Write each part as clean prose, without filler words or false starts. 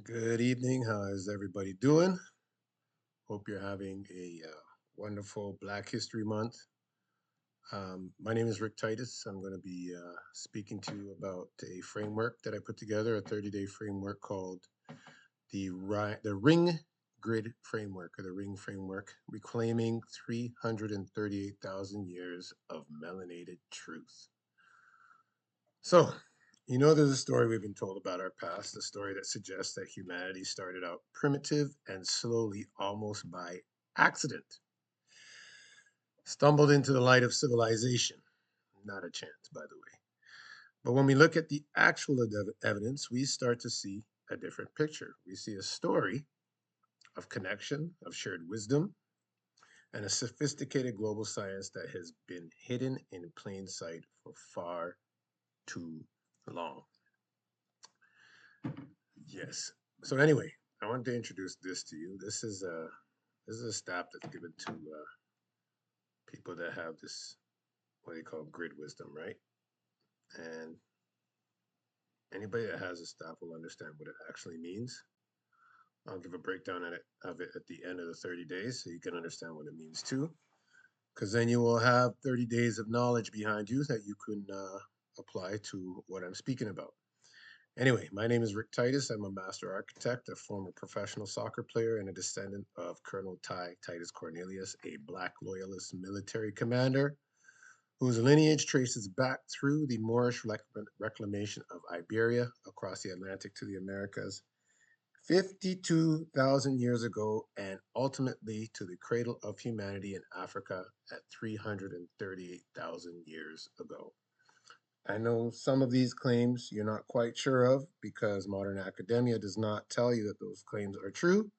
Good evening. How is everybody doing? Hope you're having a wonderful Black History Month. My name is Rick Titus. I'm going to be speaking to you about a framework that I put together, a 30-day framework called the Ring Grid Framework, or the Ring Framework, reclaiming 338,000 years of melanated truth. So, there's a story we've been told about our past, a story that suggests that humanity started out primitive and slowly, almost by accident, stumbled into the light of civilization. Not a chance, by the way. But when we look at the actual evidence, we start to see a different picture. We see a story of connection, of shared wisdom, and a sophisticated global science that has been hidden in plain sight for far too long. Yes. So anyway, I wanted to introduce this to you. This is a staff that's given to people that have this what they call grid wisdom, right? And anybody that has a staff will understand what it actually means. I'll give a breakdown of it at the end of the 30 days so you can understand what it means too. Because then you will have 30 days of knowledge behind you that you can apply to what I'm speaking about. Anyway, my name is Rick Titus. I'm a master architect, a former professional soccer player, and a descendant of Colonel Titus Cornelius, a black loyalist military commander whose lineage traces back through the Moorish reclamation of Iberia across the Atlantic to the Americas 52,000 years ago, and ultimately to the cradle of humanity in Africa at 338,000 years ago. I know some of these claims you're not quite sure of because modern academia does not tell you that those claims are true.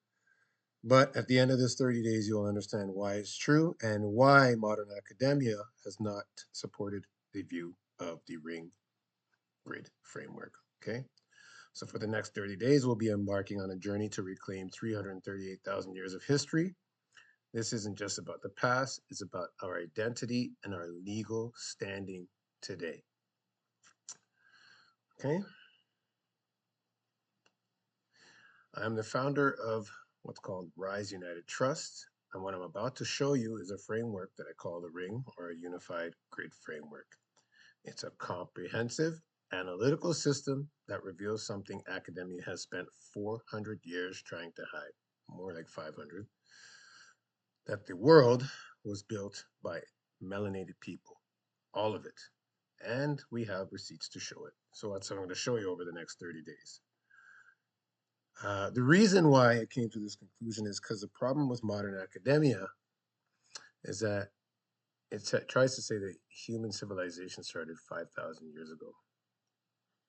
But at the end of this 30 days, you'll understand why it's true and why modern academia has not supported the view of the ring grid framework. Okay. So for the next 30 days, we'll be embarking on a journey to reclaim 338,000 years of history. This isn't just about the past, it's about our identity and our legal standing today. Okay. I'm the founder of what's called Rise United Trust, and what I'm about to show you is a framework that I call the Ring, or a Unified Grid Framework. It's a comprehensive analytical system that reveals something academia has spent 400 years trying to hide, more like 500, that the world was built by melanated people, all of it. And we have receipts to show it. So that's what I'm going to show you over the next 30 days. The reason why I came to this conclusion is because the problem with modern academia is that it tries to say that human civilization started 5,000 years ago,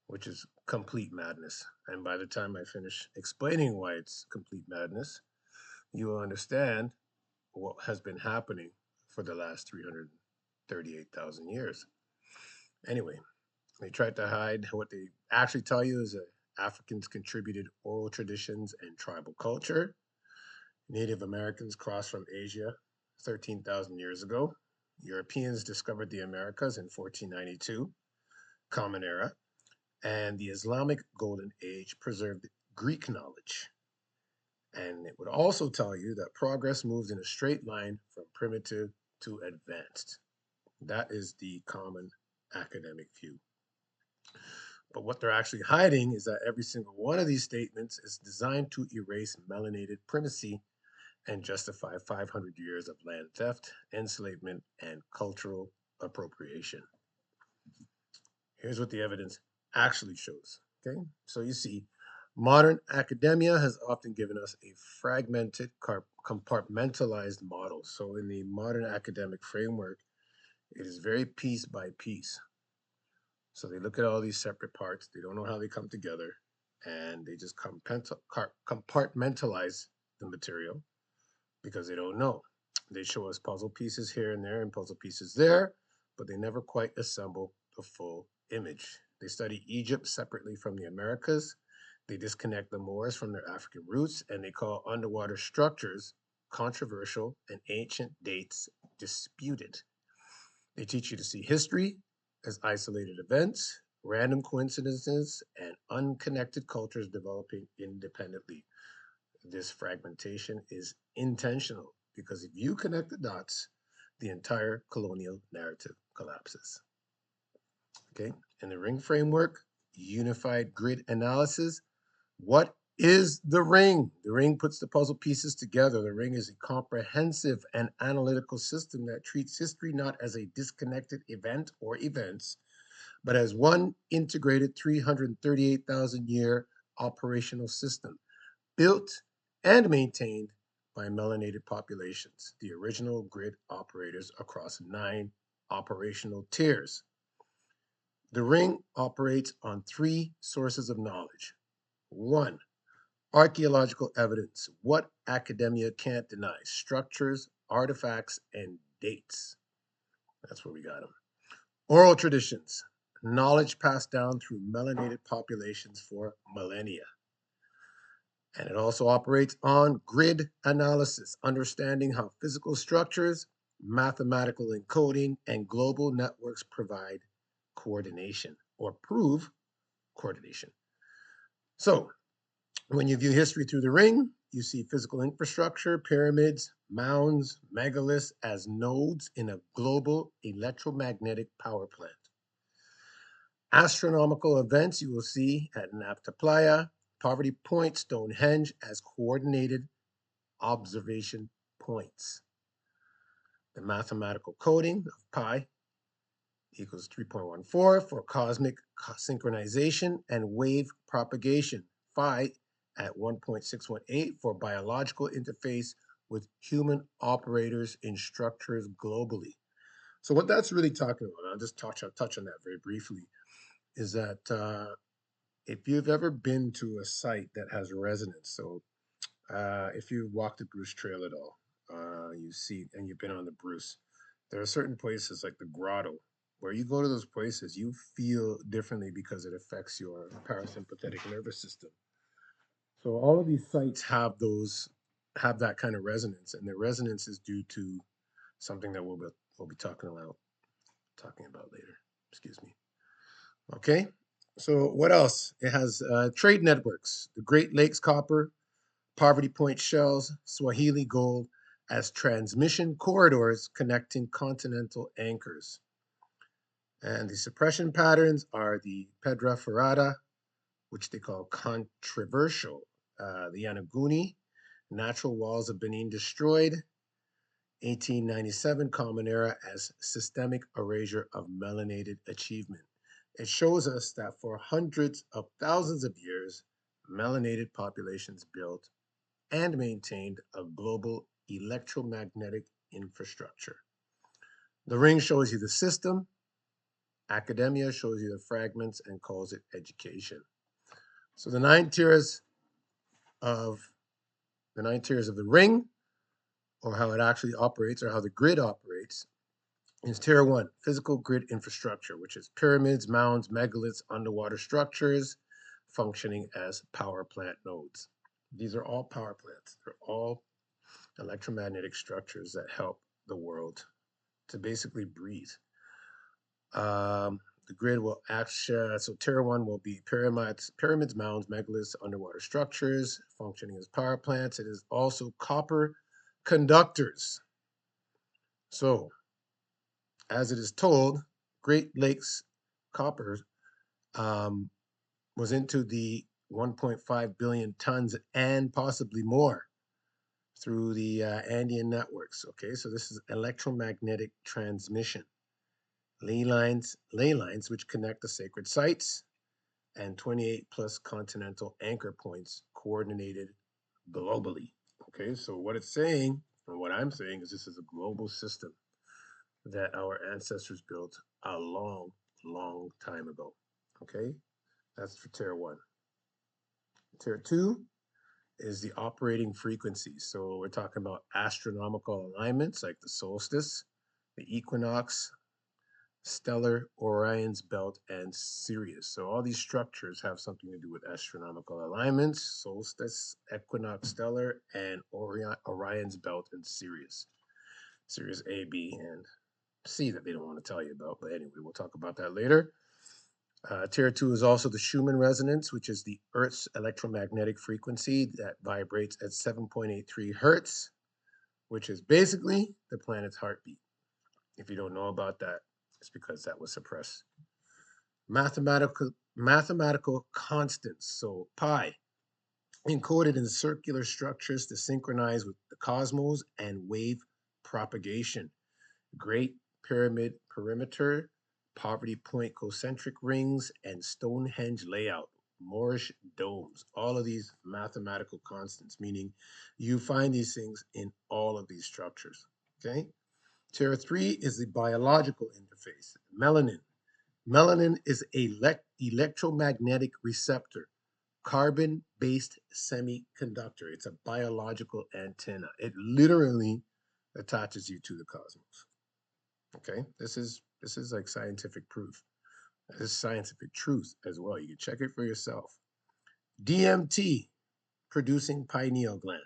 which is complete madness. And by the time I finish explaining why it's complete madness, you will understand what has been happening for the last 338,000 years. Anyway, they tried to hide what they actually tell you is that Africans contributed oral traditions and tribal culture. Native Americans crossed from Asia 13,000 years ago. Europeans discovered the Americas in 1492, Common Era, and the Islamic Golden Age preserved Greek knowledge. And it would also tell you that progress moves in a straight line from primitive to advanced. That is the common academic view. But what they're actually hiding is that every single one of these statements is designed to erase melanated primacy and justify 500 years of land theft, enslavement, and cultural appropriation. Here's what the evidence actually shows. Okay, so you see, modern academia has often given us a fragmented, compartmentalized model. So in the modern academic framework, it is very piece by piece. So they look at all these separate parts, they don't know how they come together, and they just compartmentalize the material because they don't know. They show us puzzle pieces here and there and puzzle pieces there, but they never quite assemble the full image. They study Egypt separately from the Americas. They disconnect the Moors from their African roots, and they call underwater structures controversial and ancient dates disputed. They teach you to see history as isolated events random coincidences, and unconnected cultures developing independently. This fragmentation is intentional because if you connect the dots, the entire colonial narrative collapses. Okay, in the ring framework, unified grid analysis. What is the ring? The ring puts the puzzle pieces together. The ring is a comprehensive and analytical system that treats history not as a disconnected event or events, but as one integrated 338,000 year operational system built and maintained by melanated populations, the original grid operators across 9 operational tiers. The ring operates on 3 sources of knowledge. 1, archaeological evidence, what academia can't deny, structures, artifacts, and dates. That's where we got them. Oral traditions, knowledge passed down through melanated populations for millennia. And it also operates on grid analysis, understanding how physical structures, mathematical encoding, and global networks provide coordination or prove coordination. So, when you view history through the ring, you see physical infrastructure, pyramids, mounds, megaliths as nodes in a global electromagnetic power plant. Astronomical events you will see at Nabta Playa, Poverty Point, Stonehenge as coordinated observation points. The mathematical coding of pi equals 3.14 for cosmic synchronization and wave propagation. Phi at 1.618 for biological interface with human operators in structures globally. So what that's really talking about, I'll just touch on that very briefly, is that if you've ever been to a site that has resonance, so if you walk the Bruce Trail at all, you see, and you've been on the Bruce, there are certain places like the Grotto where you go to those places, you feel differently because it affects your parasympathetic nervous system. So all of these sites have that kind of resonance, and the resonance is due to something that we'll be talking about later. Excuse me. Okay. So what else? It has trade networks, the Great Lakes copper, Poverty Point shells, Swahili gold as transmission corridors connecting continental anchors. And the suppression patterns are the Pedra Ferrada, which they call controversial, the Yanaguni, natural walls of Benin destroyed, 1897 Common Era as systemic erasure of melanated achievement. It shows us that for hundreds of thousands of years, melanated populations built and maintained a global electromagnetic infrastructure. The ring shows you the system. Academia shows you the fragments and calls it education. So the 9 tiers of the ring, or how it actually operates, or how the grid operates, is tier 1, physical grid infrastructure, which is pyramids, mounds, megaliths, underwater structures functioning as power plant nodes. These are all power plants. They're all electromagnetic structures that help the world to basically breathe. The grid will so tier 1 will be pyramids, mounds, megaliths, underwater structures functioning as power plants. It is also copper conductors. So, as it is told, Great Lakes copper was into the 1.5 billion tons and possibly more through the Andean networks. Okay, so this is electromagnetic transmission. Ley lines which connect the sacred sites, and 28 plus continental anchor points coordinated globally. Okay, so what it's saying, and what I'm saying, is this is a global system that our ancestors built a long, long time ago. Okay, that's for tier 1. Tier 2 is the operating frequencies. So we're talking about astronomical alignments like the solstice, the equinox, stellar, Orion's belt, and Sirius. So all these structures have something to do with astronomical alignments, solstice, equinox, stellar, and Orion's belt and Sirius. Sirius A, B, and C that they don't want to tell you about. But anyway, we'll talk about that later. Tier 2 is also the Schumann resonance, which is the Earth's electromagnetic frequency that vibrates at 7.83 hertz, which is basically the planet's heartbeat. If you don't know about that, it's because that was suppressed. Mathematical constants, so pi, encoded in circular structures to synchronize with the cosmos and wave propagation. Great Pyramid perimeter, Poverty Point concentric rings, and Stonehenge layout, Moorish domes. All of these mathematical constants, meaning you find these things in all of these structures. Okay. Tier 3 is the biological interface, melanin. Melanin is a electromagnetic receptor, carbon based semiconductor. It's a biological antenna. It literally attaches you to the cosmos. Okay, this is like scientific proof. This is scientific truth as well. You can check it for yourself. DMT, producing pineal gland,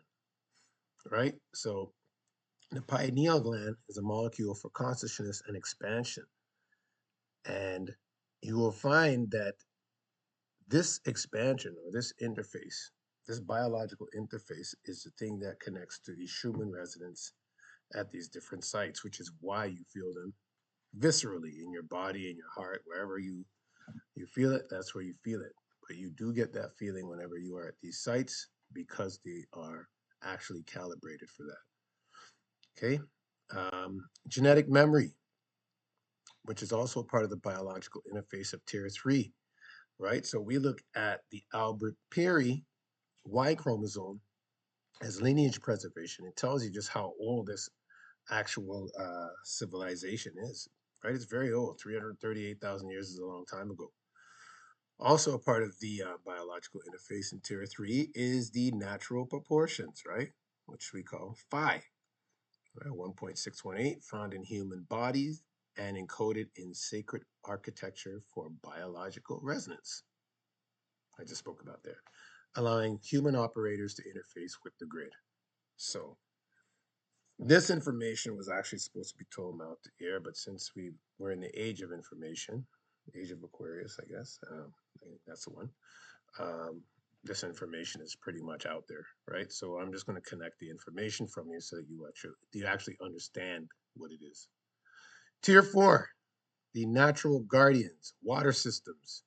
right? So the pineal gland is a molecule for consciousness and expansion. And you will find that this expansion or this interface, this biological interface, is the thing that connects to the Schumann resonance at these different sites, which is why you feel them viscerally in your body, in your heart, wherever you feel it, that's where you feel it. But you do get that feeling whenever you are at these sites because they are actually calibrated for that. Okay. Genetic memory, which is also part of the biological interface of tier 3, right? So we look at the Albert Perry Y chromosome as lineage preservation. It tells you just how old this actual civilization is, right? It's very old. 338,000 years is a long time ago. Also, a part of the biological interface in tier 3 is the natural proportions, right? Which we call phi, right? 1.618, found in human bodies and encoded in sacred architecture for biological resonance. I just spoke about there, allowing human operators to interface with the grid. So, this information was actually supposed to be told out the air, but since we were in the age of information, age of Aquarius, I guess, that's the one. um, this information is pretty much out there, right? So I'm just going to connect the information from you so that you actually understand what it is. Tier 4, the natural guardians, water systems,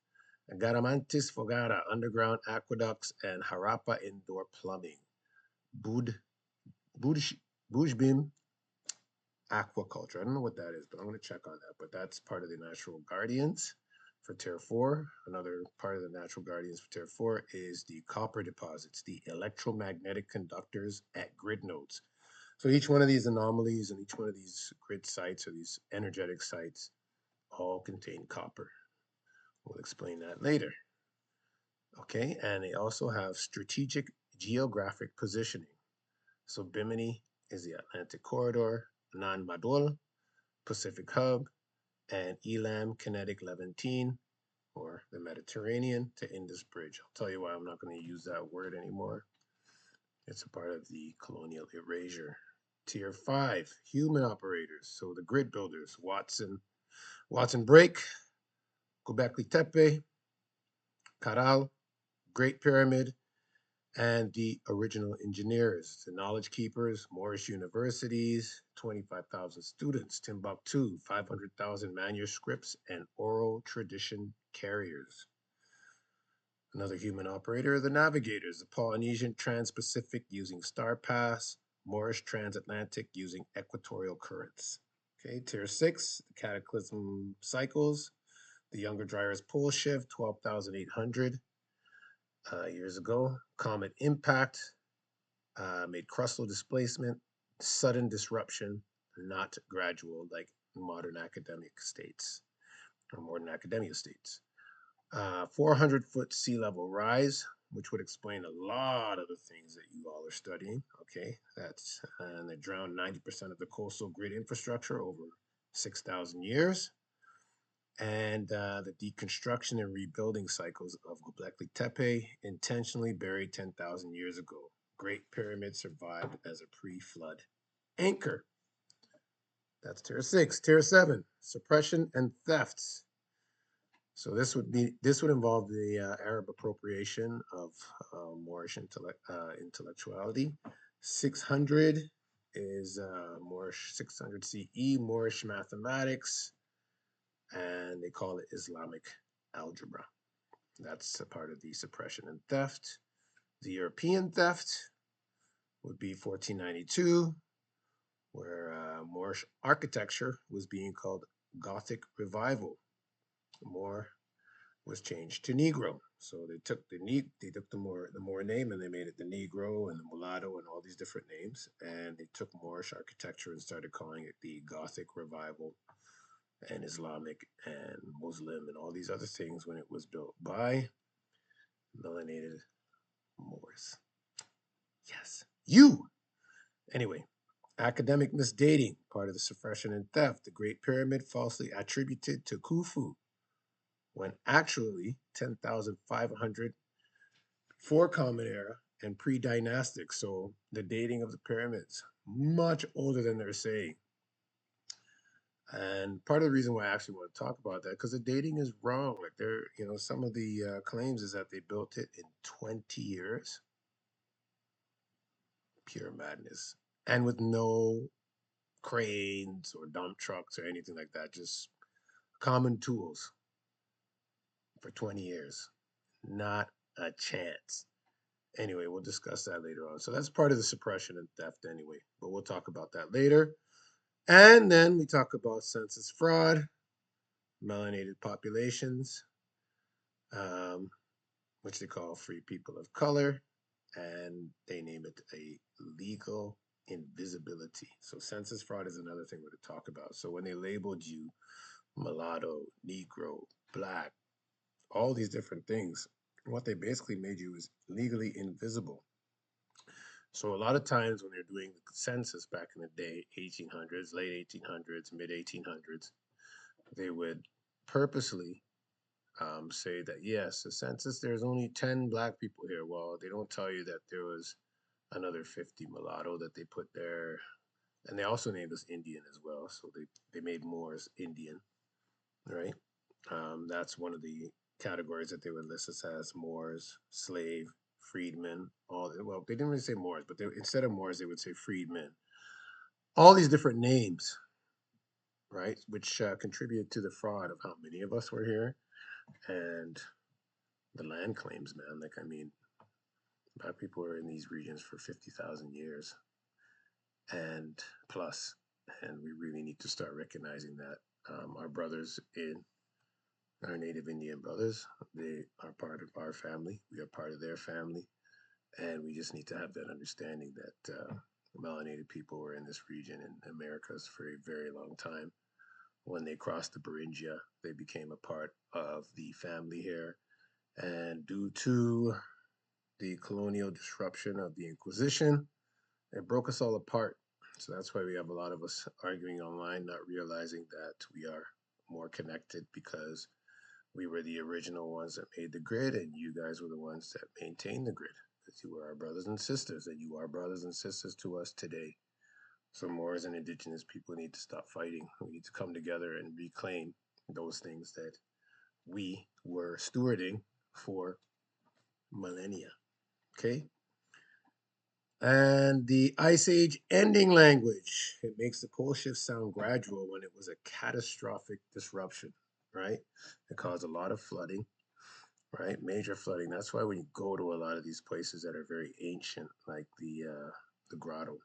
Garamantis Fogara, underground aqueducts, and Harappa indoor plumbing. Bud, Buj, Bujbim aquaculture. I don't know what that is, but I'm going to check on that. But that's part of the natural guardians for tier 4. Another part of the natural guardians for tier 4 is the copper deposits, the electromagnetic conductors at grid nodes. So each one of these anomalies and each one of these grid sites or these energetic sites all contain copper. We'll explain that later. Okay, and they also have strategic geographic positioning. So Bimini is the Atlantic corridor, Nan Madol, Pacific hub, and Elam Kinetic Levantine, or the Mediterranean to Indus Bridge. I'll tell you why I'm not going to use that word anymore. It's a part of the colonial erasure. Tier 5, human operators. So the grid builders, Watson Brake, Göbekli Tepe, Caral, Great Pyramid, and the original engineers, the knowledge keepers, Moorish universities, 25,000 students, Timbuktu, 500,000 manuscripts, and oral tradition carriers. Another human operator, the navigators, the Polynesian Trans-Pacific using Star Pass, Moorish Transatlantic using equatorial currents. Okay, tier 6, the cataclysm cycles, the Younger Dryas pole shift, 12,800 years ago, comet impact, made crustal displacement, sudden disruption, not gradual like modern academic states or modern academia states. 400-foot sea level rise, which would explain a lot of the things that you all are studying. Okay, that's and they drowned 90% of the coastal grid infrastructure over 6,000 years. And the deconstruction and rebuilding cycles of Göbekli Tepe, intentionally buried 10,000 years ago. Great Pyramid survived as a pre-flood anchor. That's tier 6. Tier 7, suppression and thefts. So this would involve the Arab appropriation of Moorish intellectuality. 600 is Moorish 600 CE Moorish mathematics, and they call it Islamic algebra. That's a part of the suppression and theft. The European theft would be 1492, where Moorish architecture was being called Gothic Revival. More was changed to Negro. So they took the Moor name and they made it the Negro and the Mulatto and all these different names, and they took Moorish architecture and started calling it the Gothic Revival and Islamic and Muslim and all these other things when it was built by melanated Moors. Yes, you. Anyway, academic misdating, part of the suppression and theft. The Great Pyramid falsely attributed to Khufu when actually 10,500 for Common Era and pre-dynastic. So the dating of the pyramids much older than they're saying. And part of the reason why I actually want to talk about that because the dating is wrong. Like some of the claims is that they built it in 20 years. Pure madness, and with no cranes or dump trucks or anything like that. Just common tools for 20 years. Not a chance. Anyway, we'll discuss that later on. So that's part of the suppression and theft anyway, but we'll talk about that later. And then we talk about census fraud, melanated populations, um, which they call free people of color, and they name it a legal invisibility. So census fraud is another thing we're to talk about. So when they labeled you mulatto, Negro, black, all these different things, what they basically made you is legally invisible. So a lot of times when they're doing the census back in the day, 1800s, late 1800s, mid 1800s, they would purposely say that yes, the census there's only 10 black people here. Well, they don't tell you that there was another 50 mulatto that they put there, and they also named us Indian as well. So they made Moors Indian, right? That's one of the categories that they would list us as: Moors, slave, freedmen. All well, they didn't really say Moors, but instead of Moors, they would say freedmen. All these different names, right, which contribute to the fraud of how many of us were here and the land claims, man. Like, I mean, black people were in these regions for 50,000 years and plus, and we really need to start recognizing that our brothers in our native Indian brothers, they are part of our family. We are part of their family. And we just need to have that understanding that melanated people were in this region in Americas for a very long time. When they crossed the Beringia, they became a part of the family here. And due to the colonial disruption of the Inquisition, it broke us all apart. So that's why we have a lot of us arguing online, not realizing that we are more connected because we were the original ones that made the grid, and you guys were the ones that maintained the grid. Because you were our brothers and sisters, and you are brothers and sisters to us today. So Moors and indigenous people need to stop fighting. We need to come together and reclaim those things that we were stewarding for millennia. Okay? And the Ice Age ending language. It makes the pole shift sound gradual when it was a catastrophic disruption, right? It caused a lot of flooding, right? Major flooding. That's why when you go to a lot of these places that are very ancient, like the grotto,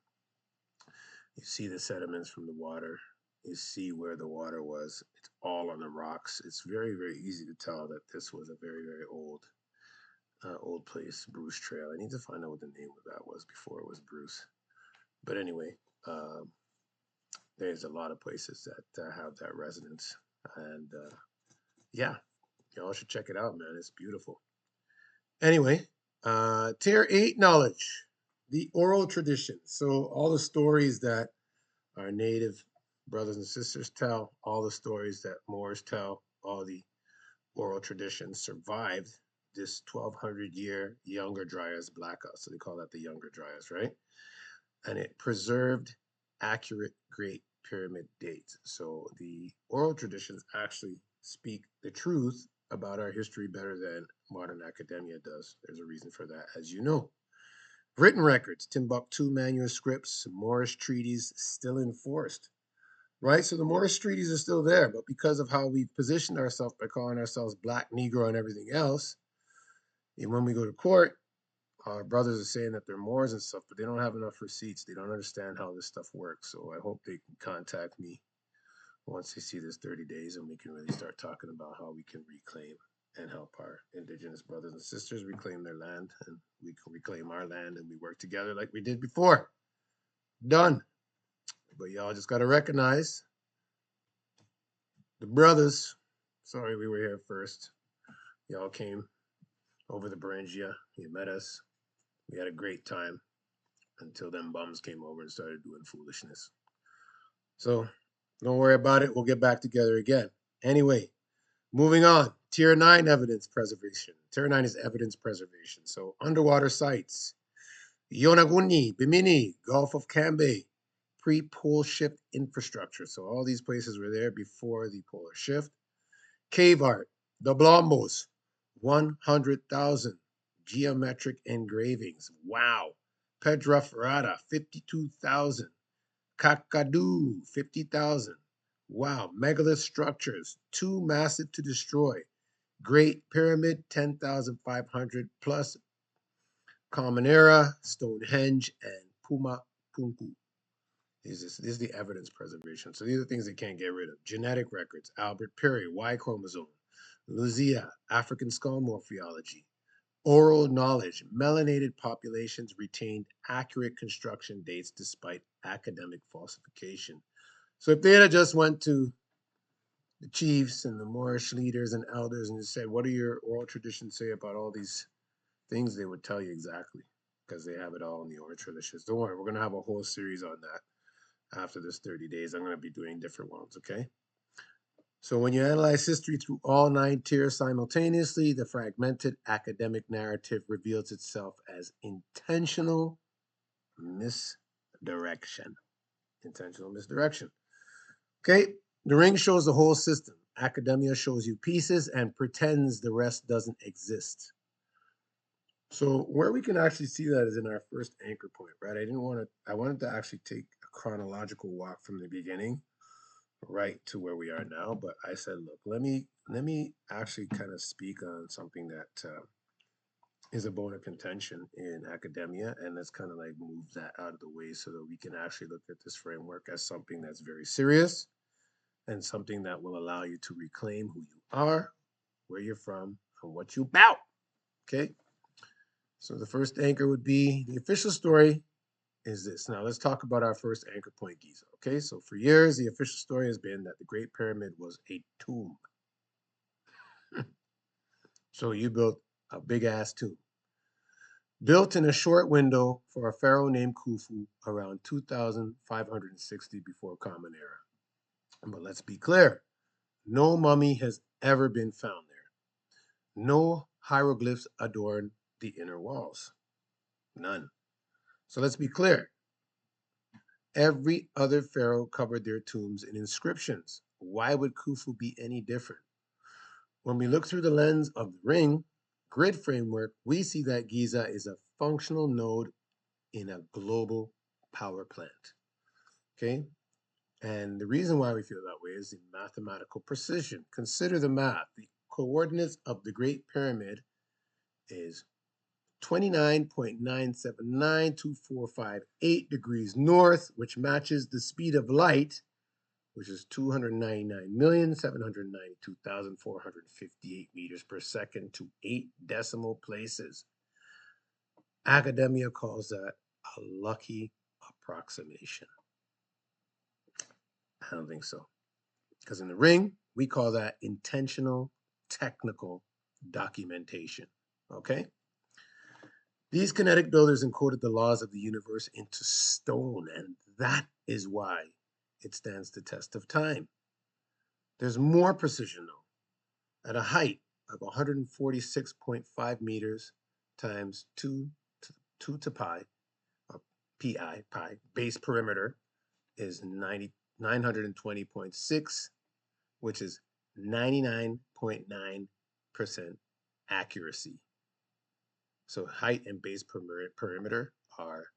you see the sediments from the water. You see where the water was. It's all on the rocks. It's very, very easy to tell that this was a very, very old place, Bruce Trail. I need to find out what the name of that was before it was Bruce. But anyway, there's a lot of places that have that resonance, and yeah, y'all should check it out, man. It's beautiful. Anyway, tier 8 knowledge, the oral tradition. So all the stories that our native brothers and sisters tell, all the stories that Moors tell, all the oral traditions survived this 1200-year Younger Dryas blackout. So they call that the Younger Dryas, right? And it preserved accurate Great Pyramid dates. So the oral traditions actually speak the truth about our history better than modern academia does. There's a reason for that, as you know. Written records, Timbuktu manuscripts, Moorish treaties still enforced, right? So the Moorish treaties are still there, but because of how we've positioned ourselves by calling ourselves Black, Negro, and everything else, and when we go to court, our brothers are saying that they're Moors and stuff, but they don't have enough receipts. They don't understand how this stuff works. So I hope they can contact me once they see this 30 days and we can really start talking about how we can reclaim and help our indigenous brothers and sisters reclaim their land, and we can reclaim our land, and we work together like we did before. Done. But y'all just got to recognize the brothers. Sorry we were here first. Y'all came over the Beringia. You met us. We had a great time until them bums came over and started doing foolishness. So don't worry about it. We'll get back together again. Anyway, moving on. Tier 9 evidence preservation. Tier 9 is evidence preservation. So underwater sites. Yonaguni, Bimini, Gulf of Cambay, pre-pole shift infrastructure. So all these places were there before the polar shift. Cave art, the Blombos, 100,000 geometric engravings. Wow. Pedra Ferrata, 52,000. Kakadu, 50,000. Wow. Megalith structures, too massive to destroy. Great Pyramid, 10,500 plus. Common Era, Stonehenge, and Puma Punku. This is the evidence preservation. So these are things they can't get rid of. Genetic records, Albert Perry, Y chromosome, Lucia, African skull morphology, oral knowledge, melanated populations retained accurate construction dates despite academic falsification. So if they had just went to the chiefs and the Moorish leaders and elders and just said, what do your oral traditions say about all these things, they would tell you exactly, because they have it all in the oral traditions. Don't worry, we're going to have a whole series on that after this 30 days. I'm going to be doing different ones, okay? So when you analyze history through all 9 tiers simultaneously, the fragmented academic narrative reveals itself as intentional misdirection. Intentional misdirection. Okay, the ring shows the whole system. Academia shows you pieces and pretends the rest doesn't exist. So where we can actually see that is in our first anchor point, right? I wanted to actually take a chronological walk from the beginning right to where we are now, but I said, look, let me actually kind of speak on something that is a bone of contention in academia, and let's kind of like move that out of the way so that we can actually look at this framework as something that's very serious and something that will allow you to reclaim who you are, where you're from, and what you about. Okay. So the first anchor would be the official story is this. Now let's talk about our first anchor point, Giza. Okay, so for years the official story has been that the Great Pyramid was a tomb. So you built a big ass tomb. Built in a short window for a pharaoh named Khufu around 2560 before Common Era. But let's be clear, no mummy has ever been found there. No hieroglyphs adorn the inner walls. None. So let's be clear. Every other pharaoh covered their tombs in inscriptions. Why would Khufu be any different? When we look through the lens of the ring grid framework, we see that Giza is a functional node in a global power plant. Okay? And the reason why we feel that way is the mathematical precision. Consider the math. The coordinates of the Great Pyramid is 29.9792458 degrees north, which matches the speed of light, which is 299,792,458 meters per second to 8 decimal places. Academia calls that a lucky approximation. I don't think so. Because in the ring, we call that intentional technical documentation. Okay? These kinetic builders encoded the laws of the universe into stone, and that is why it stands the test of time. There's more precision, though. At a height of 146.5 meters times 2 to pi, or pi, base perimeter is 920.6, which is 99.9 accuracy. So height and base perimeter are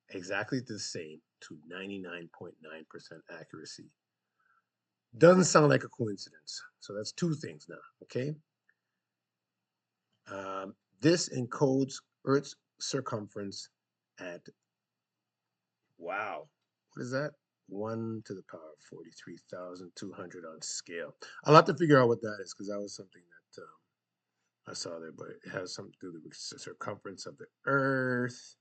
exactly the same to 99.9% accuracy. Doesn't sound like a coincidence. So that's two things now, okay? This encodes Earth's circumference at, wow, what is that? 1 to the power of 43,200 on scale. I'll have to figure out what that is because that was something that I saw there, but it has something to do with the circumference of the Earth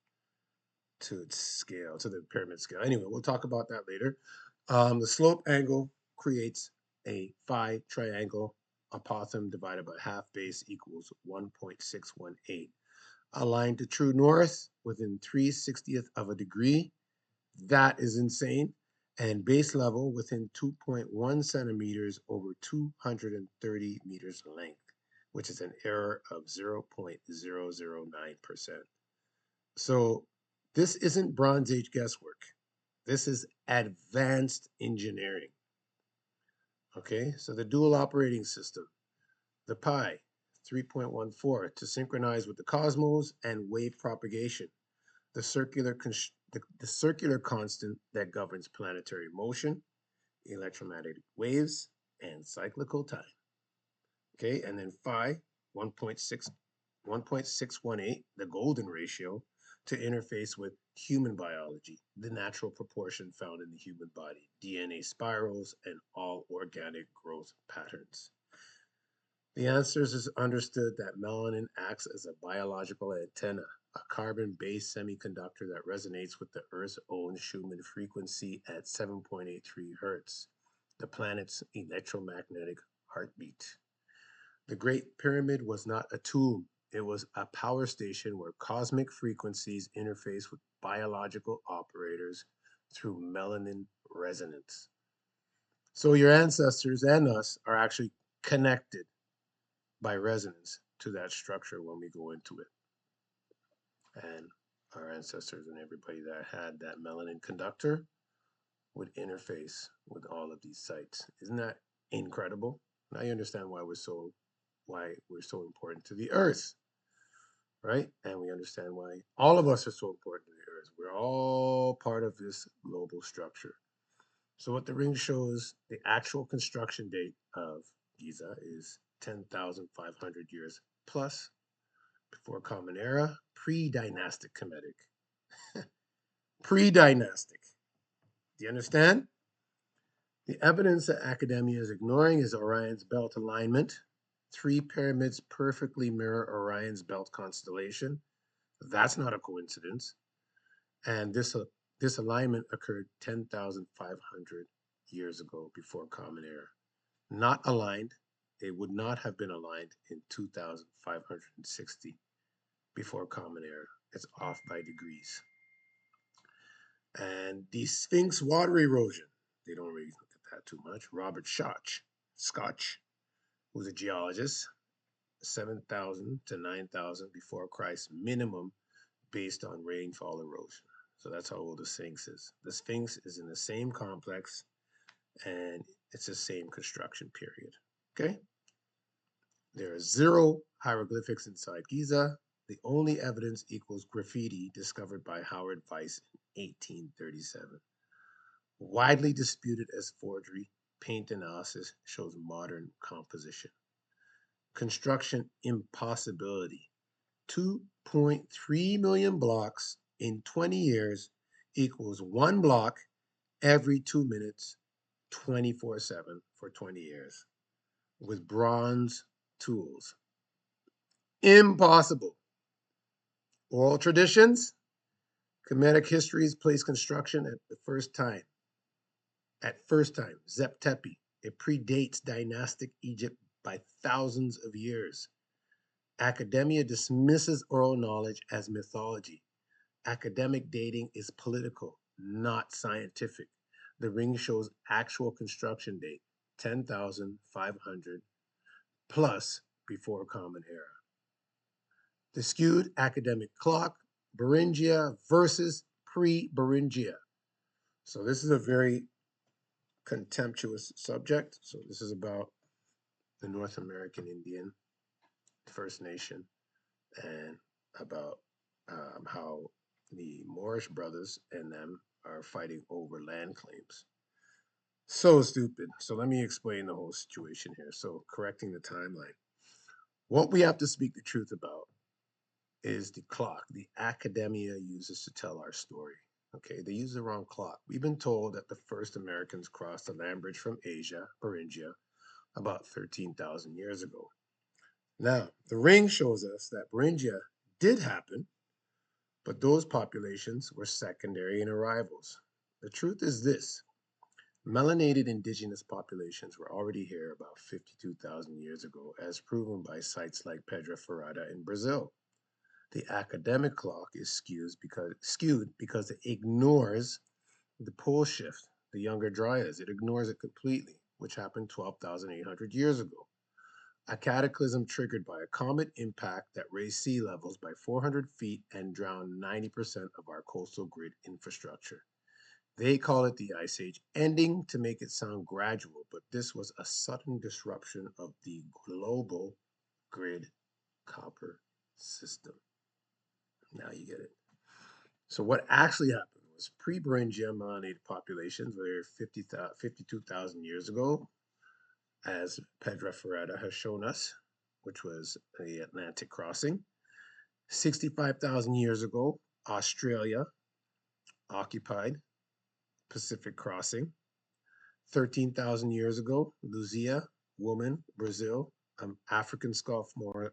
to its scale, to the pyramid scale. Anyway, we'll talk about that later. The slope angle creates a phi triangle. Apothem divided by half base equals 1.618. Aligned to true north within 3/60th of a degree. That is insane. And base level within 2.1 centimeters over 230 meters length, which is an error of 0.009%. So this isn't Bronze Age guesswork. This is advanced engineering. Okay, so the dual operating system, the pi, 3.14 to synchronize with the cosmos and wave propagation, the circular constant that governs planetary motion, electromagnetic waves, and cyclical time. Okay, and then phi, 1.618, the golden ratio, to interface with human biology, the natural proportion found in the human body, DNA spirals, and all organic growth patterns. The answers is understood that melanin acts as a biological antenna, a carbon-based semiconductor that resonates with the Earth's own Schumann frequency at 7.83 Hertz, the planet's electromagnetic heartbeat. The Great Pyramid was not a tomb. It was a power station where cosmic frequencies interface with biological operators through melanin resonance. So your ancestors and us are actually connected by resonance to that structure when we go into it. And our ancestors and everybody that had that melanin conductor would interface with all of these sites. Isn't that incredible? Now you understand why we're so important to the earth, right? And we understand why all of us are so important to the earth. We're all part of this global structure. So what the ring shows, the actual construction date of Giza is 10,500 years plus before Common Era, pre-dynastic Kemetic. Pre-dynastic. Do you understand? The evidence that academia is ignoring is Orion's belt alignment. 3 pyramids perfectly mirror Orion's belt constellation. That's not a coincidence. And this alignment occurred 10,500 years ago before Common Era. Not aligned, they would not have been aligned in 2,560 before Common Era. It's off by degrees. And the Sphinx water erosion, they don't really look at that too much. Robert Scotch, who's a geologist, 7,000 to 9,000 before Christ minimum based on rainfall erosion. So that's how old the Sphinx is. The Sphinx is in the same complex and it's the same construction period. Okay? There are 0 hieroglyphics inside Giza. The only evidence equals graffiti discovered by Howard Weiss in 1837. Widely disputed as forgery, paint analysis shows modern composition. Construction impossibility. 2.3 million blocks in 20 years equals 1 block every 2 minutes, 24/7 for 20 years with bronze tools. Impossible. Oral traditions, Kemetic histories place construction at first time, Zep Tepi. It predates dynastic Egypt by thousands of years. Academia dismisses oral knowledge as mythology. Academic dating is political, not scientific. The ring shows actual construction date, 10,500 plus before Common Era. The skewed academic clock, Beringia versus pre-Beringia. So this is a very contemptuous subject. So this is about the North American Indian First Nation, and about how the Moorish brothers and them are fighting over land claims. So stupid. So let me explain the whole situation here. So, correcting the timeline. What we have to speak the truth about is the clock the academia uses to tell our story. Okay, they use the wrong clock. We've been told that the first Americans crossed the land bridge from Asia, Beringia, about 13,000 years ago. Now, the ring shows us that Beringia did happen, but those populations were secondary in arrivals. The truth is this: melanated indigenous populations were already here about 52,000 years ago, as proven by sites like Pedra Ferrada in Brazil. The academic clock is skewed because it ignores the pole shift, the Younger Dryas. It ignores it completely, which happened 12,800 years ago. A cataclysm triggered by a comet impact that raised sea levels by 400 feet and drowned 90% of our coastal grid infrastructure. They call it the Ice Age ending to make it sound gradual, but this was a sudden disruption of the global grid copper system. Now you get it. So what actually happened was pre-Beringia melanated populations were 52,000 years ago, as Pedra Ferrada has shown us, which was the Atlantic crossing. 65,000 years ago, Australia occupied Pacific crossing. 13,000 years ago, Luzia, woman, Brazil, African skull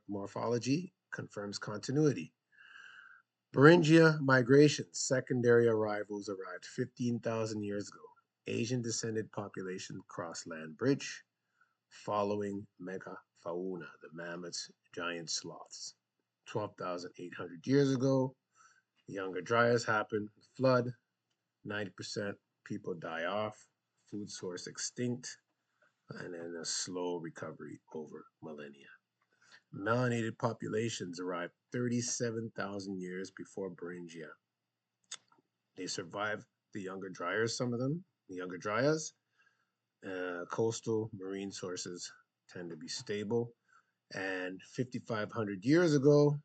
morphology confirms continuity. Beringia migration, secondary arrivals arrived 15,000 years ago. Asian descended population crossed land bridge following megafauna, the mammoths, giant sloths. 12,800 years ago, the Younger Dryas happened, flood, 90% people die off, food source extinct, and then a slow recovery over millennia. Melanated populations arrived 37,000 years before Beringia. They survived the Younger Dryas, some of them, the Younger Dryas. Coastal marine sources tend to be stable. And 5,500 years ago,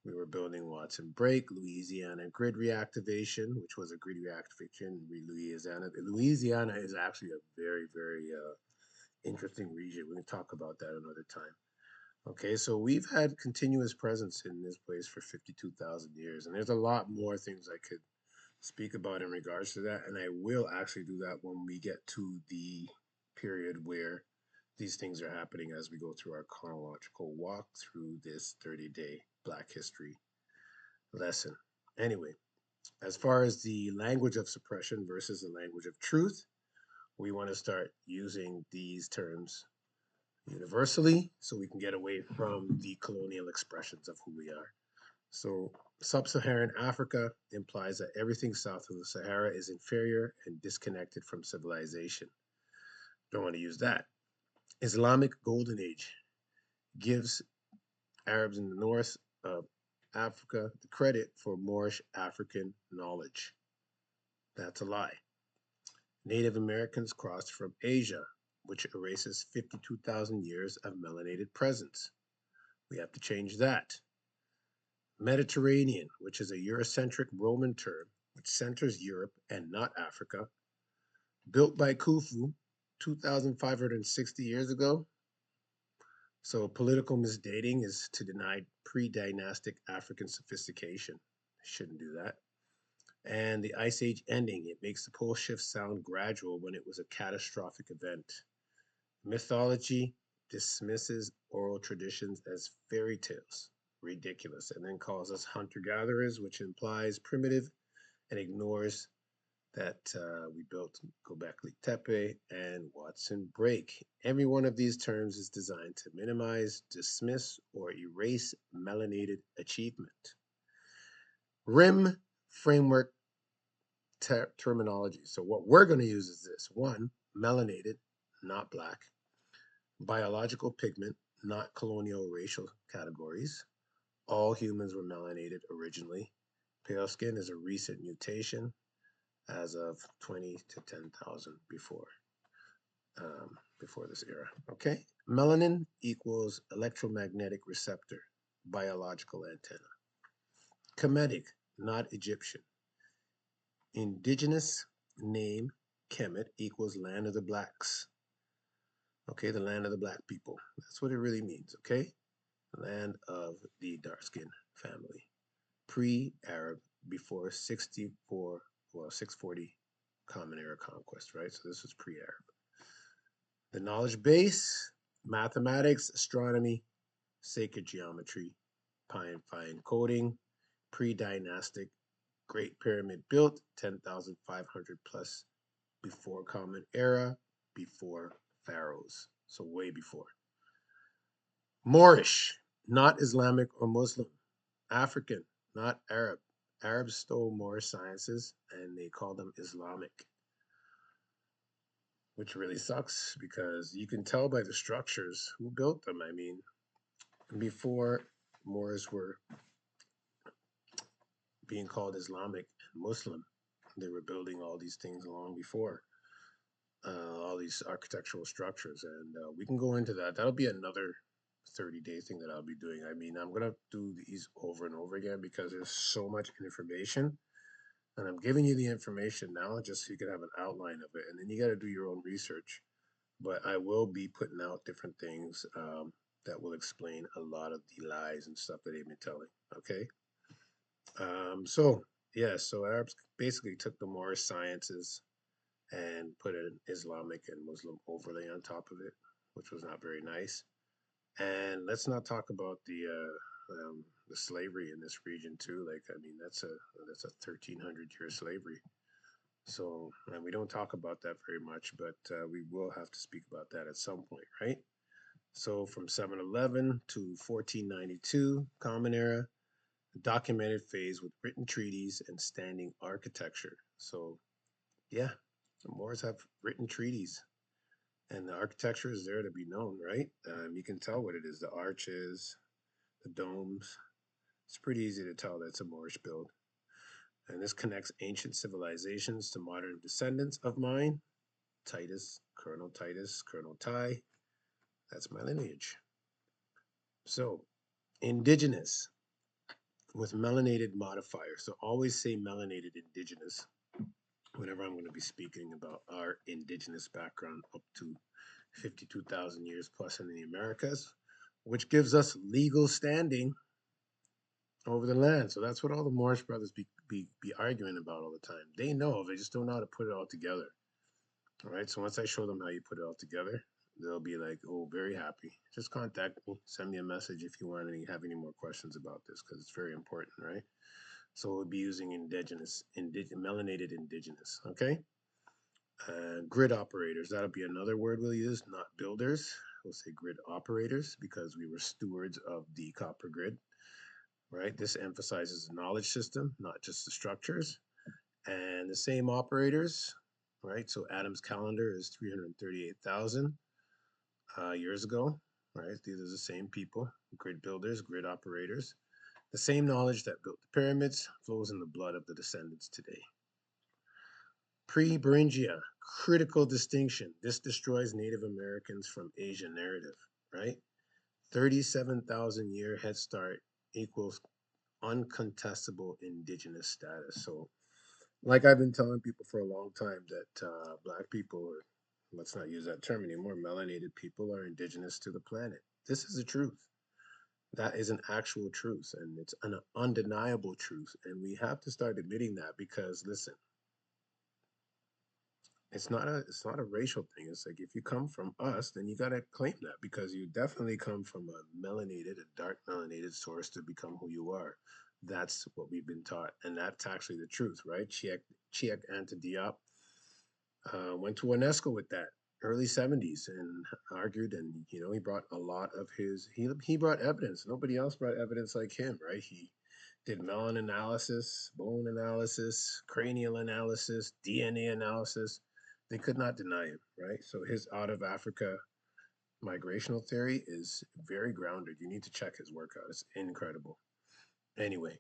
we were building Watson Break, Louisiana grid reactivation, which was a grid reactivation in Louisiana. Louisiana is actually a very, very interesting region. We can talk about that another time. Okay, so we've had continuous presence in this place for 52,000 years, and there's a lot more things I could speak about in regards to that, and I will actually do that when we get to the period where these things are happening as we go through our chronological walk through this 30-day Black History lesson. Anyway, as far as the language of suppression versus the language of truth, we want to start using these terms universally so we can get away from the colonial expressions of who we are. So, sub-Saharan Africa implies that everything south of the Sahara is inferior and disconnected from civilization. Don't want to use that. Islamic Golden Age gives Arabs in the north of Africa the credit for Moorish African knowledge. That's a lie. Native Americans crossed from Asia, which erases 52,000 years of melanated presence. We have to change that. Mediterranean, which is a Eurocentric Roman term which centers Europe and not Africa, built by Khufu 2,560 years ago. So political misdating is to deny pre-dynastic African sophistication. Shouldn't do that. And the Ice Age ending, it makes the pole shift sound gradual when it was a catastrophic event. Mythology dismisses oral traditions as fairy tales, ridiculous, and then calls us hunter-gatherers, which implies primitive and ignores that we built Göbekli Tepe and Watson Break. Every one of these terms is designed to minimize, dismiss, or erase melanated achievement. RIM framework terminology. So what we're going to use is this. 1, melanated, not black. Biological pigment, not colonial racial categories. All humans were melanated originally. Pale skin is a recent mutation as of 20 to 10,000 before this era. Okay, Melanin equals electromagnetic receptor, biological antenna. Kemetic, not Egyptian. Indigenous name, Kemet, equals land of the blacks. Okay, the land of the black people. That's what it really means, okay? Land of the dark skinned family. Pre-Arab, before 64, well, 640 Common Era conquest, right? So this was pre-Arab. The knowledge base, mathematics, astronomy, sacred geometry, pi and phi encoding, pre-dynastic, Great Pyramid built, 10,500 plus before Common Era, before pharaohs, so way before. Moorish, not Islamic or Muslim. African, not Arab. Arabs stole Moorish sciences and they call them Islamic, which really sucks because you can tell by the structures who built them. I mean, before Moors were being called Islamic and Muslim, they were building all these things long before, all these architectural structures. And we can go into that. That'll be another 30-day thing that I'll be doing. I mean, I'm going to do these over and over again because there's so much information. And I'm giving you the information now just so you can have an outline of it. And then you got to do your own research. But I will be putting out different things that will explain a lot of the lies and stuff that they've been telling. Okay. So, yeah, so Arabs basically took the Moorish sciences and put an Islamic and Muslim overlay on top of it, which was not very nice. And let's not talk about the slavery in this region too. Like, I mean, that's a 1300-year slavery. So, and we don't talk about that very much, but we will have to speak about that at some point, right? So, from 711 to 1492, Common Era, documented phase with written treaties and standing architecture. So, yeah, the Moors have written treaties, and the architecture is there to be known, right? You can tell what it is, the arches, the domes. It's pretty easy to tell that's a Moorish build. And this connects ancient civilizations to modern descendants of mine. Titus, Colonel Ty. That's my lineage. So, indigenous with melanated modifier. So, always say melanated indigenous whenever I'm going to be speaking about our indigenous background up to 52,000 years plus in the Americas, which gives us legal standing over the land. So that's what all the Morris brothers be arguing about all the time. They know, they just don't know how to put it all together. All right. So once I show them how you put it all together, they'll be like, "Oh, very happy." Just contact me, send me a message if you want any have any more questions about this because it's very important, right? So we'll be using melanated indigenous. Okay. Grid operators. That'll be another word we'll use, not builders. We'll say grid operators because we were stewards of the copper grid, right? This emphasizes the knowledge system, not just the structures. And the same operators, right? So Adam's calendar is 338,000 years ago, right? These are the same people, grid builders, grid operators. The same knowledge that built the pyramids flows in the blood of the descendants today. Pre-Beringia, critical distinction. This destroys Native Americans from Asian narrative, right? 37,000 year head start equals uncontestable indigenous status. So, like I've been telling people for a long time that black people, or let's not use that term anymore, melanated people are indigenous to the planet. This is the truth. That is an actual truth, and it's an undeniable truth. And we have to start admitting that because, listen, it's not a racial thing. It's like if you come from us, then you gotta claim that because you definitely come from a melanated, a dark melanated source to become who you are. That's what we've been taught, and that's actually the truth, right? Cheikh Anta Diop went to UNESCO with that early 70s and argued, and he brought a lot of he brought evidence. Nobody else brought evidence like him, right? He did melon analysis, bone analysis, cranial analysis, DNA analysis. They could not deny him, right? So his out of Africa migrational theory is very grounded. You need to check his work out. It's incredible. Anyway,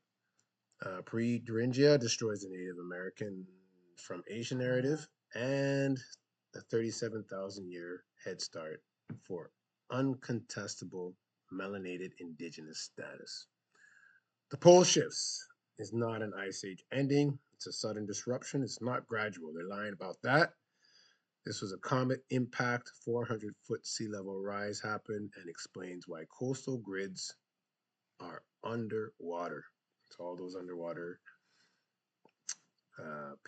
pre-Thuringia destroys the Native American from Asian narrative and a 37,000 year head start for uncontestable melanated indigenous status. The pole shifts is not an ice age ending. It's a sudden disruption. It's not gradual. They're lying about that. This was a comet impact, 400-foot sea level rise happened, and explains why coastal grids are underwater. It's all those underwater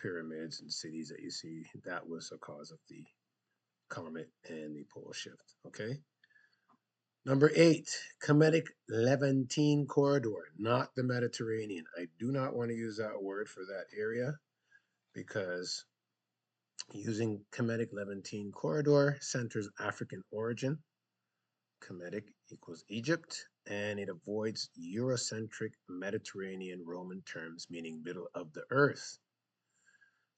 pyramids and cities that you see. That was a cause of the comet and the pole shift. Okay. Number 8, Cometic Levantine corridor, not the Mediterranean. I do not want to use that word for that area because using Cometic Levantine corridor centers African origin. Kemetic equals Egypt, and it avoids Eurocentric Mediterranean Roman terms meaning middle of the earth.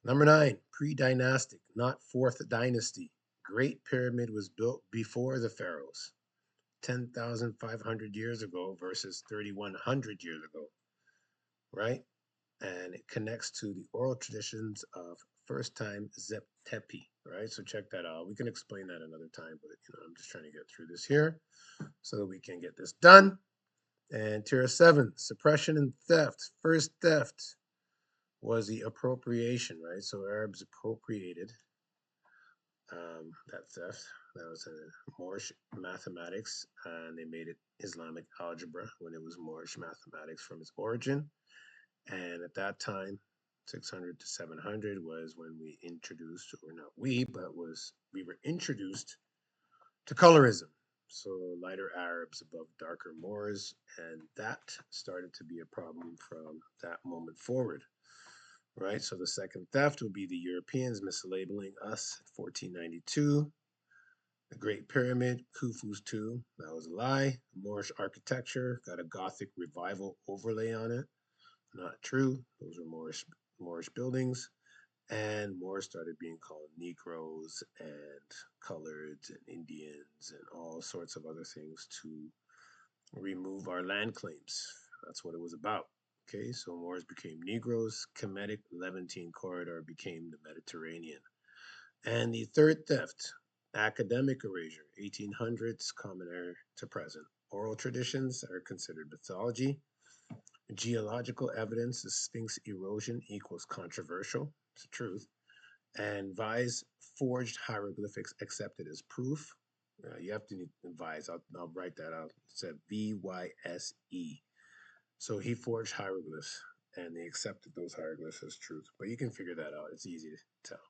Number 9, pre-dynastic, not fourth dynasty. Great Pyramid was built before the pharaohs, 10,500 years ago versus 3,100 years ago, right? And it connects to the oral traditions of first time Zep Tepi, right? So check that out. We can explain that another time, but I'm just trying to get through this here so that we can get this done. And tier 7, suppression and theft. First theft was the appropriation, right? So Arabs appropriated that theft. That was Moorish mathematics, and they made it Islamic algebra when it was Moorish mathematics from its origin. And at that time, 600 to 700 was when we introduced, or not we, but we were introduced to colorism. So lighter Arabs above darker Moors, and that started to be a problem from that moment forward, right? So the second theft would be the Europeans mislabeling us at 1492. The Great Pyramid, Khufu's tomb, that was a lie. Moorish architecture got a Gothic revival overlay on it. Not true. Those were Moorish buildings. And Moors started being called Negroes and Coloreds and Indians and all sorts of other things to remove our land claims. That's what it was about. Okay, so Moors became Negroes. Kemetic Levantine corridor became the Mediterranean. And the third theft, academic erasure, 1800s, common era to present. Oral traditions are considered mythology. Geological evidence, the Sphinx erosion equals controversial. It's the truth. And Vise forged hieroglyphics accepted as proof. You have to need Vise. I'll write that out. It said VYSE. So he forged hieroglyphs, and they accepted those hieroglyphs as truth. But you can figure that out. It's easy to tell.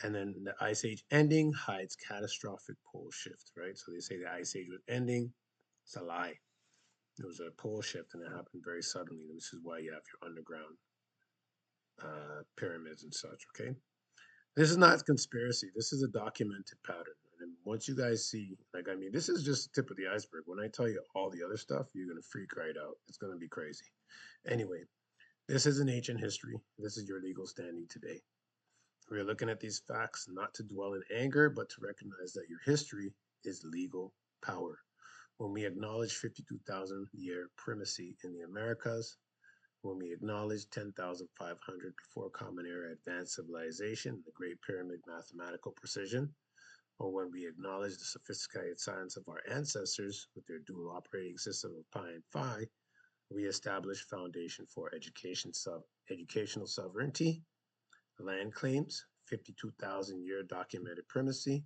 And then the Ice Age ending hides catastrophic pole shift, right? So they say the Ice Age was ending. It's a lie. There was a pole shift, and it happened very suddenly. This is why you have your underground pyramids and such, okay? This is not conspiracy. This is a documented pattern. And once you guys see, like, I mean, this is just the tip of the iceberg. When I tell you all the other stuff, you're going to freak right out. It's going to be crazy. Anyway, this is an ancient history. This is your legal standing today. We're looking at these facts not to dwell in anger, but to recognize that your history is legal power. When we acknowledge 52,000 year primacy in the Americas, when we acknowledge 10,500 before Common Era advanced civilization, the Great Pyramid mathematical precision, or when we acknowledge the sophisticated science of our ancestors with their dual operating system of pi and phi, we establish foundation for educational sovereignty, land claims, 52,000 year documented primacy,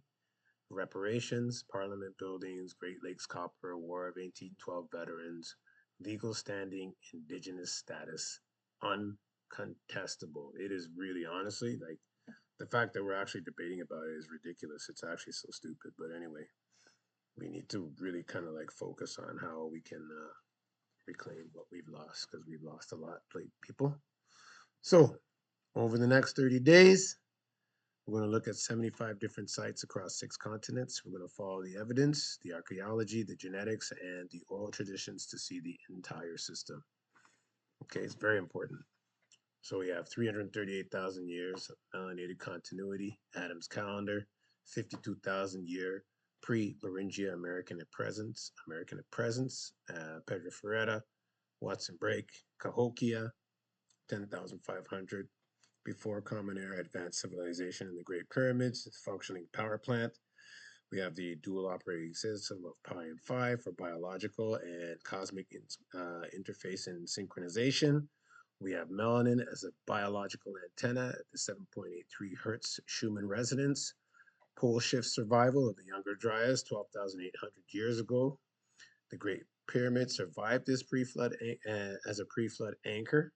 reparations, parliament buildings, Great Lakes Copper, War of 1812 veterans, legal standing, indigenous status, uncontestable. It is really, honestly, like, the fact that we're actually debating about it is ridiculous. It's actually so stupid. But anyway, we need to really kind of like focus on how we can reclaim what we've lost, because we've lost a lot, people. So over the next 30 days, we're going to look at 75 different sites across 6 continents. We're going to follow the evidence, the archaeology, the genetics, and the oral traditions to see the entire system. Okay, it's very important. So we have 338,000 years of melanated continuity, Adam's calendar, 52,000 year pre-Beringia American presence, Pedro Ferreira, Watson Brake, Cahokia, 10,500 before Common Era advanced civilization in the Great Pyramids, functioning power plant, We have the dual operating system of pi and phi for biological and cosmic interface and synchronization. We have melanin as a biological antenna at the 7.83 hertz Schumann resonance. Pole shift survival of the Younger Dryas 12,800 years ago. The Great Pyramid survived this pre-flood as a pre-flood anchor,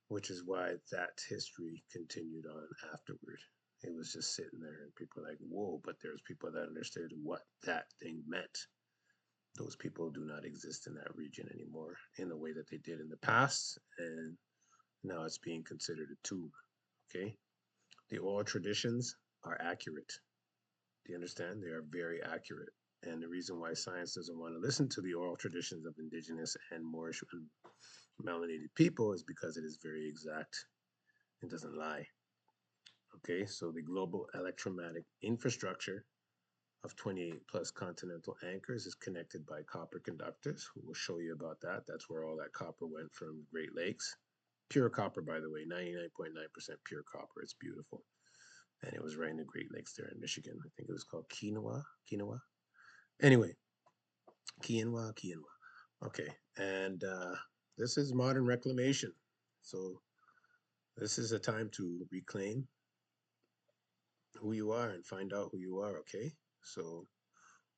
which is why that history continued on afterward. It was just sitting there, and people were like, whoa, but there's people that understood what that thing meant. Those people do not exist in that region anymore in the way that they did in the past, and now it's being considered a tomb. Okay? The oral traditions are accurate. Do you understand? They are very accurate. And the reason why science doesn't want to listen to the oral traditions of indigenous and Moorish and melanated people is because it is very exact. It doesn't lie. Okay, so the global electromagnetic infrastructure of 28 plus continental anchors is connected by copper conductors. We'll show you about that. That's where all that copper went from the Great Lakes. Pure copper, by the way, 99.9% pure copper. It's beautiful. And it was right in the Great Lakes there in Michigan. I think it was called Quinoa. Anyway, Quinoa. Okay, and this is modern reclamation. So this is a time to reclaim who you are and find out who you are, okay? So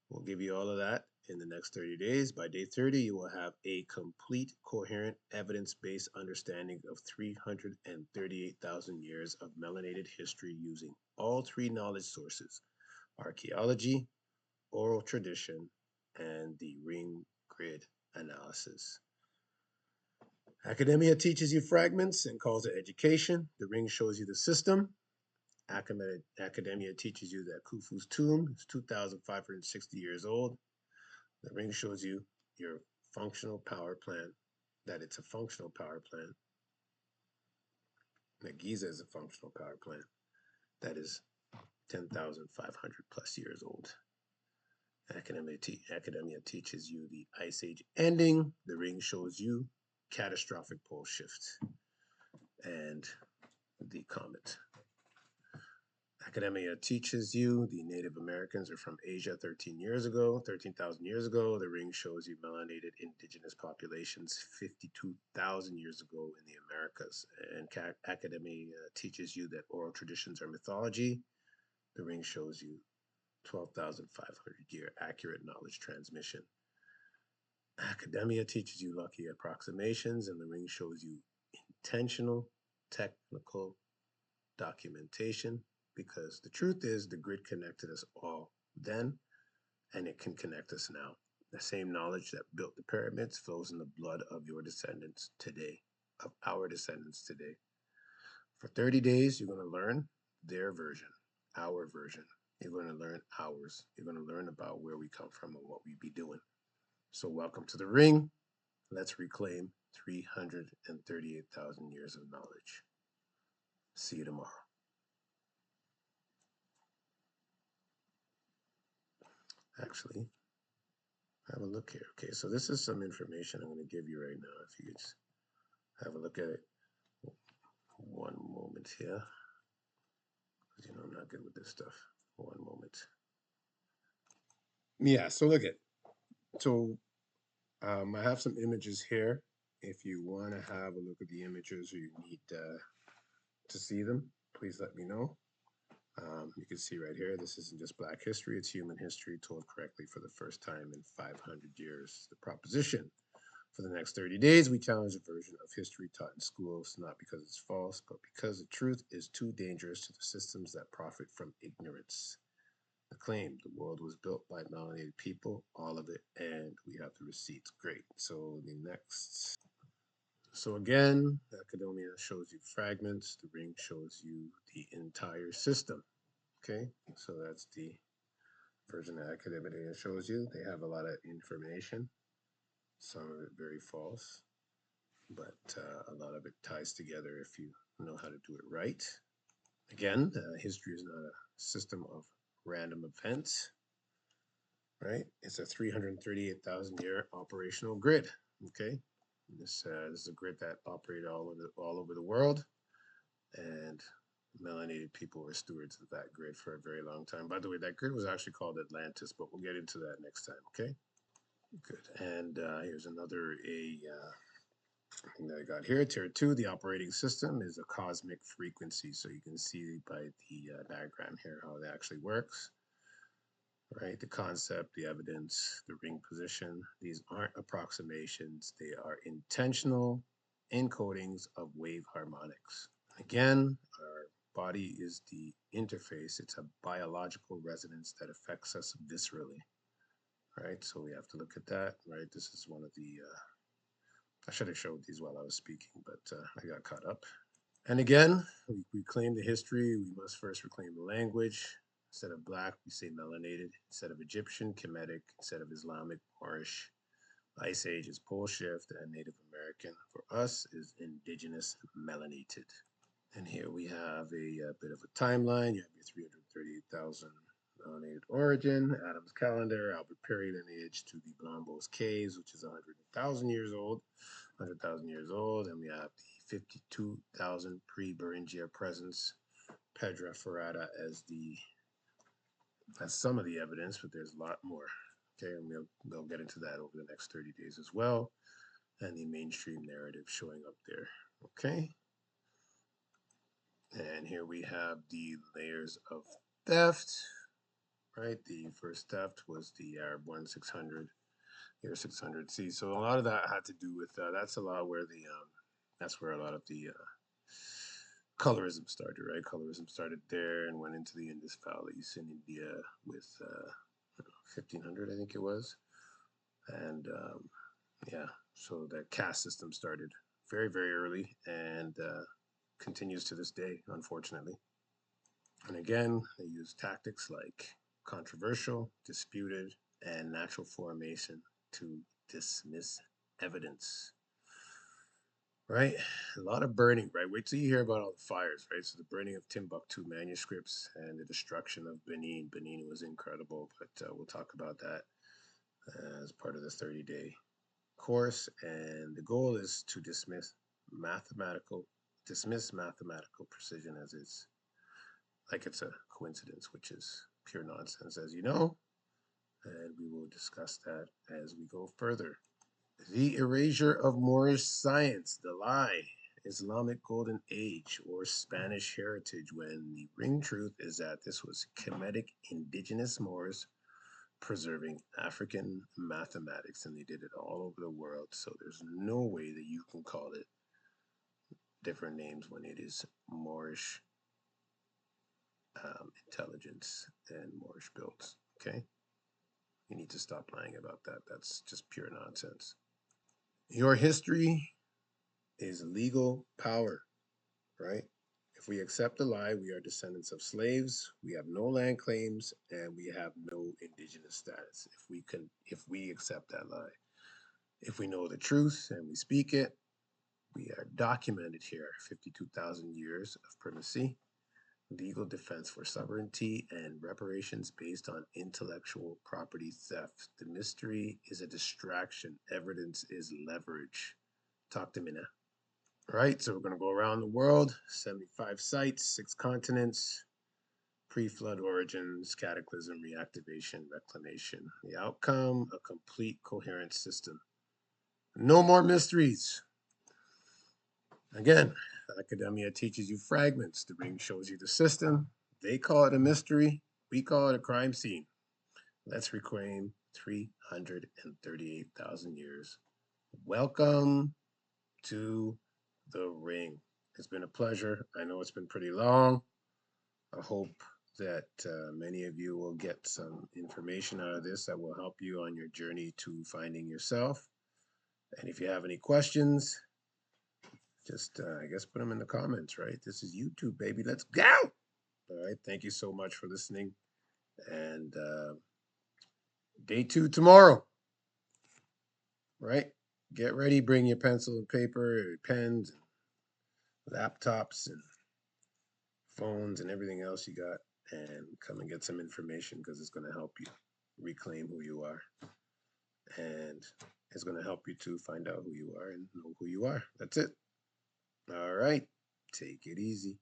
we'll give you all of that in the next 30 days. By day 30, you will have a complete, coherent, evidence-based understanding of 338,000 years of melanated history using all three knowledge sources: archaeology, oral tradition, and the ring grid analysis. Academia teaches you fragments and calls it education. The ring shows you the system. Academia teaches you that Khufu's tomb is 2,560 years old. The ring shows you your functional power plant, that it's a functional power plant. That Giza is a functional power plant that is 10,500 plus years old. Academia teaches you the Ice Age ending. The ring shows you catastrophic pole shift and the comet. Academia teaches you the Native Americans are from Asia 13,000 years ago. The ring shows you melanated indigenous populations 52,000 years ago in the Americas. And Academia teaches you that oral traditions are mythology. The ring shows you 12,500 year accurate knowledge transmission. Academia teaches you lucky approximations, and the ring shows you intentional technical documentation, because the truth is the grid connected us all then, and it can connect us now. The same knowledge that built the pyramids flows in the blood of your descendants today, of our descendants today. For 30 days, you're going to learn their version, our version. You're going to learn ours. You're going to learn about where we come from and what we be doing. So welcome to the ring. Let's reclaim 338,000 years of knowledge. See you tomorrow. Actually, have a look here. Okay, so this is some information I'm going to give you right now. If you just have a look at it. One moment here. Because, you know, I'm not good with this stuff. One moment. Yeah, so look at. So I have some images here. If you want to have a look at the images or you need to see them, please let me know. You can see right here, this isn't just Black history, it's human history told correctly for the first time in 500 years. The proposition: for the next 30 days, we challenge a version of history taught in schools, not because it's false, but because the truth is too dangerous to the systems that profit from ignorance. The claim: the world was built by melanated people, all of it, and we have the receipts. Great. So the next. So again, academia shows you fragments. The ring shows you the entire system. Okay, so that's the version that academia shows you. They have a lot of information, some of it very false, but a lot of it ties together if you know how to do it right. Again, history is not a system of random events, right? It's a 338,000 year operational grid. Okay, this is a grid that operated all over the world, and Melanated people were stewards of that grid for a very long time. By the way, that grid was actually called Atlantis, but we'll get into that next time, okay? Good. And here's another thing that I got here. Tier 2, the operating system is a cosmic frequency. So you can see by the diagram here how it actually works, right? The concept, the evidence, the ring position. These aren't approximations. They are intentional encodings of wave harmonics. Again, our body is the interface. It's a biological resonance that affects us viscerally, right? So we have to look at that, right? This is one of the, I should have showed these while I was speaking, but I got caught up. And again, we reclaim the history. We must first reclaim the language. Instead of black, we say melanated. Instead of Egyptian, Kemetic. Instead of Islamic, Moorish. Ice Age is pole shift, and Native American for us is indigenous melanated. And here we have a bit of a timeline. You have your 338,000 melanated origin, Adam's calendar, Albert Perry lineage to the Blombos caves, which is 100,000 years old. 100,000 years old, and we have the 52,000 pre-Beringia presence, Pedra Ferrata as some of the evidence, but there's a lot more. Okay, and we'll get into that over the next 30 days as well, and the mainstream narrative showing up there. Okay, and here we have the layers of theft. Right, the first theft was the Arab 1600. Year 600 C. So a lot of that had to do with that's a lot where that's where a lot of the colorism started, right? Colorism started there and went into the Indus Valleys in India with 1500, I think it was, and yeah, so the caste system started very, very early and continues to this day, unfortunately. And again, they use tactics like controversial, disputed, and natural formation to dismiss evidence, right? A lot of burning, right? Wait till you hear about all the fires, right? So the burning of Timbuktu manuscripts and the destruction of Benin. Benin was incredible, but we'll talk about that as part of the 30-day course. And the goal is to dismiss mathematical precision as it's like it's a coincidence, which is pure nonsense, as you know. And we will discuss that as we go further. The erasure of Moorish science, the lie, Islamic Golden Age, or Spanish heritage, when the ring truth is that this was Kemetic indigenous Moors preserving African mathematics, and they did it all over the world. So there's no way that you can call it different names when it is Moorish intelligence and Moorish builds. Okay? You need to stop lying about that. That's just pure nonsense. Your history is legal power, right? If we accept the lie, we are descendants of slaves, we have no land claims, and we have no indigenous status. If we accept that lie. If we know the truth and we speak it, we are documented here 52,000 years of primacy, legal defense for sovereignty, and reparations based on intellectual property theft. The mystery is a distraction, evidence is leverage. Talk to me now. Right, so we're going to go around the world, 75 sites, 6 continents, pre-flood origins, cataclysm, reactivation, reclamation. The outcome, a complete coherent system. No more mysteries. Again, academia teaches you fragments. The ring shows you the system. They call it a mystery. We call it a crime scene. Let's reclaim 338,000 years. Welcome to the ring. It's been a pleasure. I know it's been pretty long. I hope that many of you will get some information out of this that will help you on your journey to finding yourself. And if you have any questions, just, I guess, put them in the comments, right? This is YouTube, baby. Let's go. All right. Thank you so much for listening. And day 2 tomorrow, right? Get ready. Bring your pencil and paper, pens, and laptops, and phones, and everything else you got. And come and get some information because it's going to help you reclaim who you are. And it's going to help you to find out who you are and know who you are. That's it. All right. Take it easy.